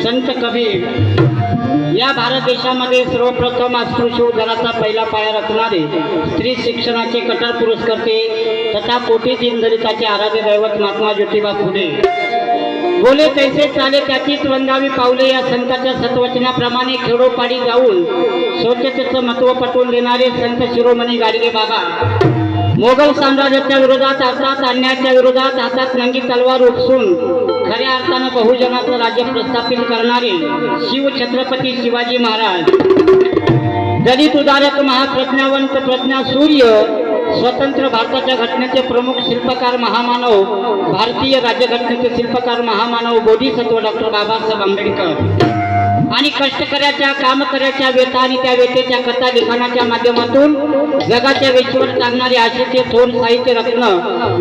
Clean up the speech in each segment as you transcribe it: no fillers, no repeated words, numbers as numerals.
संत कबीर या भारत देशामध्ये सर्वप्रथम अस्पृश्य उद्धाराचा पहिला पाया रचणारे स्त्री शिक्षणाचे कट्टर पुरस्कर्ते तथा कोटी दीनदलिताचे आराध्य दैवत महात्मा ज्योतिबा फुले बोले तैसे चाले त्याचीच वंदावी पावले या संतांच्या सत्वचनाप्रमाणे खेडोपाडी जाऊन स्वच्छतेचं महत्त्व पटवून देणारे संत शिरोमणी गाडगे बाबा मोगल साम्राज्याच्या विरोधात अर्थात अन्यायाच्या विरोधात हातात नंगी तलवार उपसून खऱ्या अर्थानं बहुजनाचं राज्य प्रस्थापित करणारे शिव छत्रपती शिवाजी महाराज दलित उदारक महाप्रज्ञावंत प्रज्ञा सूर्य स्वतंत्र भारताच्या घटनेचे प्रमुख शिल्पकार महामानव भारतीय राज्यघटनेचे शिल्पकार महामानव बोधिसत्व डॉक्टर बाबासाहेब आंबेडकर आणि कष्टकऱ्याच्या कामकऱ्याच्या व्यथा आणि त्या व्यथेच्या कथा लिखाणाच्या माध्यमातून जगाच्या वेशीवर चालणारे आशेचे थोर साहित्य रत्न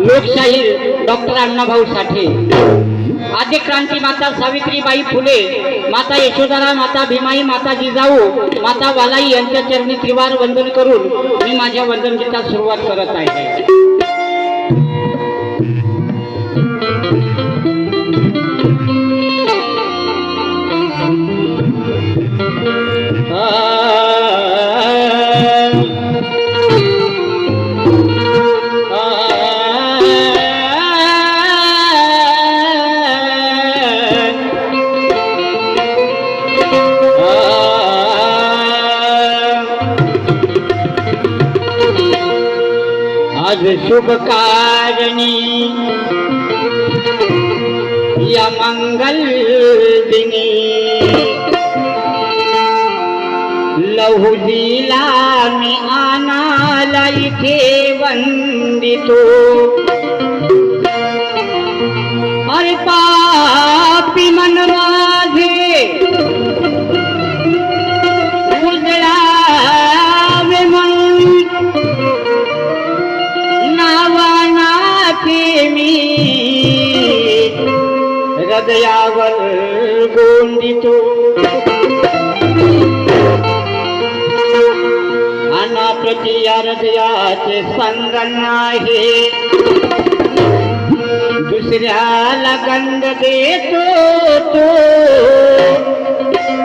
लोकशाहीर डॉक्टर अण्णाभाऊ साठे आद्य क्रांती माता सावित्रीबाई फुले माता यशोधरा माता भीमाई माता जिजाऊ माता वालाई यांच्या चरणी त्रिवार वंदन करून मी माझ्या वंदन गीतात सुरुवात करत आहे। आज शुभ कारणी या मंगल दिनी लहुजीला मी आनाला इथे वंदितो अरे पापी मन माझे उजळावे म्हणून नावानाचे मी हृदयावर गोंदितो अनाप्रती या हृदयाचे स्पंदन आहे दुसऱ्याला गंध देतो तो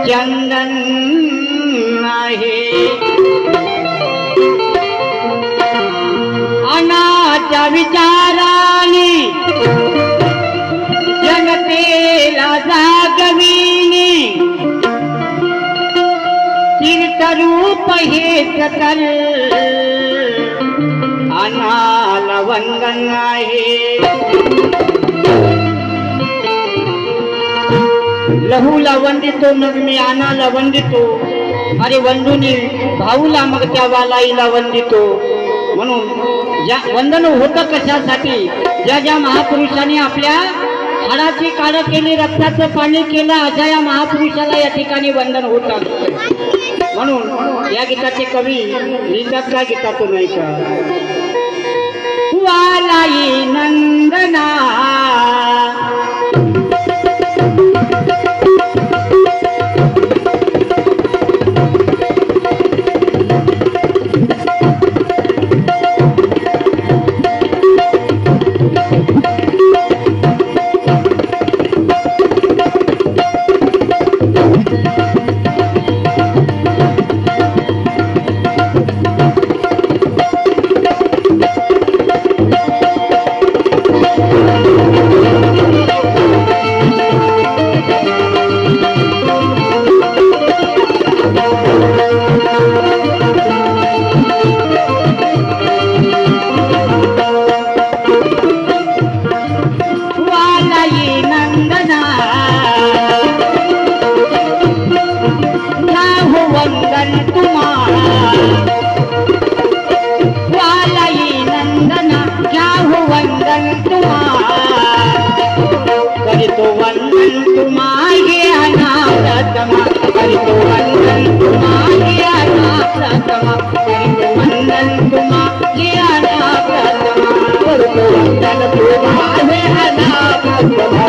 चंदन आहे अनाच्या विचाराने जनतेला जागविणे तीर्थरूप हे सकल अनाला वंदन आहे लहूला वंदितो मग मी अनाला वंदितो अरे वंदुनी भाऊला मग त्या वालाईला वंदितो म्हणून ज्या वंदन होतं कशासाठी ज्या ज्या महापुरुषांनी आपल्या हाडाची काढ केली रक्ताचं पाणी केलं अशा या महापुरुषाला या ठिकाणी वंदन होत असतं म्हणून या गीताचे कवी लिहितात का गीतातून नाही का वालाई नंदना तो वंदन तुम्हारे अनाथमा करितो वंदन तुम्हारे अनाथमा करितो वंदन तुम्हारे अनाथमा करितो वंदन तुम्हारे अनाथमा करितो वंदन तुम्हारे अनाथमा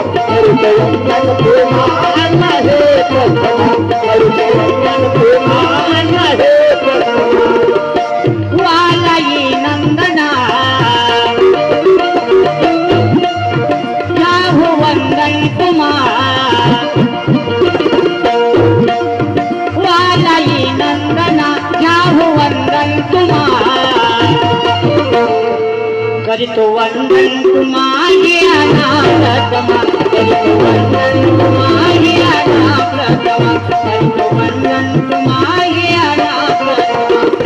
करितो वंदन तुम्हारे वालाई नंदना वंदन तुम्हारा करितो वंदन तुम्हारी अनाप्रतमा करितो वंदन तुम्हारी अनाप्रतमा करितो वंदन तुम्हारी अनाप्रतमा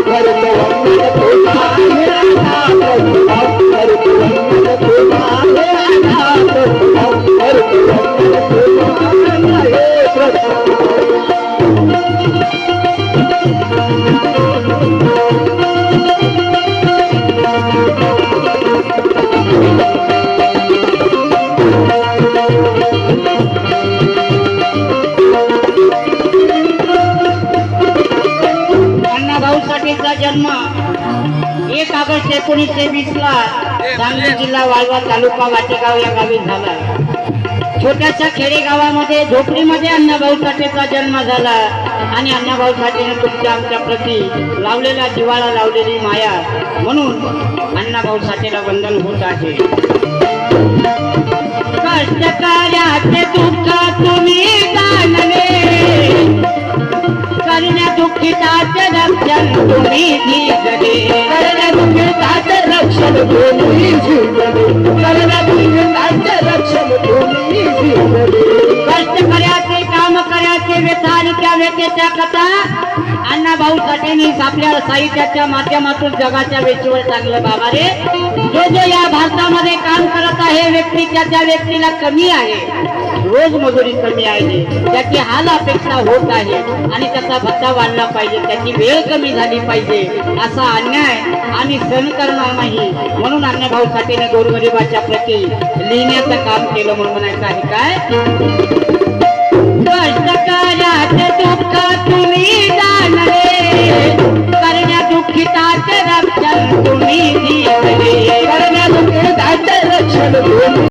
करतो वंदन तुम्हारे अनाप्रतमा करतो वंदन तुम्हारे अनाप्रतमा करतो वंदन तुम्हारे प्रतमा अण्णाभाऊ साठेचा जन्म 1 ऑगस्ट 1920 ला सांगली जिल्हा वाळवा तालुका वाटेगाव या गावी झाला. छोट्याशा खेडेगावामध्ये झोपडीमध्ये अण्णाभाऊ साठेचा जन्म झाला आणि अण्णाभाऊ साठेने तुमच्या आमच्या प्रती लावलेला जिव्हाळा लावलेली माया म्हणून अण्णाभाऊ साठेला वंदन होत आहे. कष्टकऱ्याचे दुःख तुम्ही जाणले करण्या दुःखिताचे रक्षण तुम्ही धीरले करण्या दुःखिताचे रक्षण तुम्ही झिजले करण्या दुःखिताचे रक्षण तुम्ही झिजले कष्ट करायचे काम करायचे व्यथा आणि त्या व्यथेच्या कथा अण्णाभाऊ साठेंनी आपल्या साहित्याच्या माध्यमातून जगाच्या वेशीवर सांगलं. बाबा रे, जो या भारतामध्ये काम करत आहे व्यक्ती त्या व्यक्तीला कमी आहे, रोज मजुरी कमी आहे, त्याची हाल अपेक्षा होत आहे आणि त्याचा भत्ता वाढला पाहिजे, त्याची वेळ कमी झाली पाहिजे. असा अन्याय आम्ही सहन करणार नाही म्हणून अण्णाभाऊ साठेने गोरगरिबाच्या प्रती लिहिण्याचं काम केलं म्हणून म्हणायचं आहे. काय